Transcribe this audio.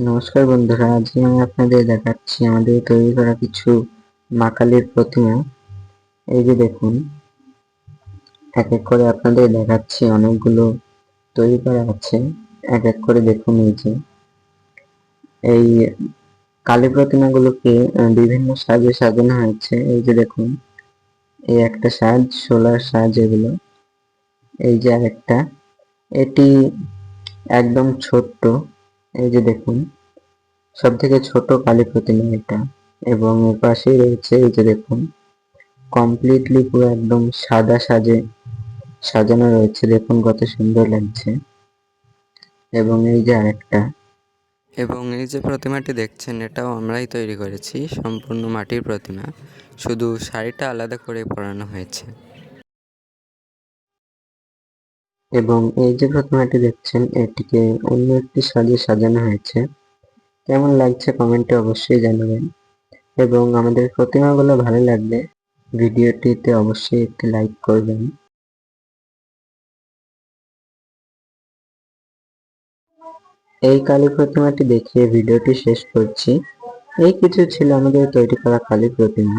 নমস্কার বন্ধুরা, আজকে আমি আপনাদের দেখাচ্ছি আমাদের তৈরি করা কিছু মা কালীর প্রতিমা। এই যে দেখুন, এক এক করে আপনাদের দেখাচ্ছি, অনেকগুলো তৈরি করা আছে। এক এক করে দেখুন। এই কালী প্রতিমাগুলোকে বিভিন্ন সাজে সাজানো হয়েছে। এই যে দেখুন, এই একটা সাজ, সোলার সাজ এগুলো। এই যে আরেকটা, এটি একদম ছোট্ট। এই যে দেখুন, সব থেকে ছোট কালী প্রতিমা এটা। এবং এর পাশেই রয়েছে, এই যে দেখুন, কমপ্লিটলি পুরো একদম সাদা সাজে সাজানো রয়েছে। দেখুন কত সুন্দর লাগছে। এবং এই যে আরেকটা, এবং এই যে প্রতিমাটি দেখছেন, এটাও আমরাই তৈরি করেছি, সম্পূর্ণ মাটির প্রতিমা, শুধু শাড়িটা আলাদা করে পরানো হয়েছে। এবং এই যে প্রতিমাটি দেখছেন, এটিকে অন্য একটি সাজে সাজানো হয়েছে। কেমন লাগছে কমেন্টে অবশ্যই জানাবেন। এবং আমাদের প্রতিমাগুলো ভালো লাগলে ভিডিওটিতে অবশ্যই একটি লাইক করবেন। এই কালী প্রতিমাটি দেখিয়ে ভিডিওটি শেষ করছি। এই কিছু ছিল আমাদের তৈরি করা কালী প্রতিমা।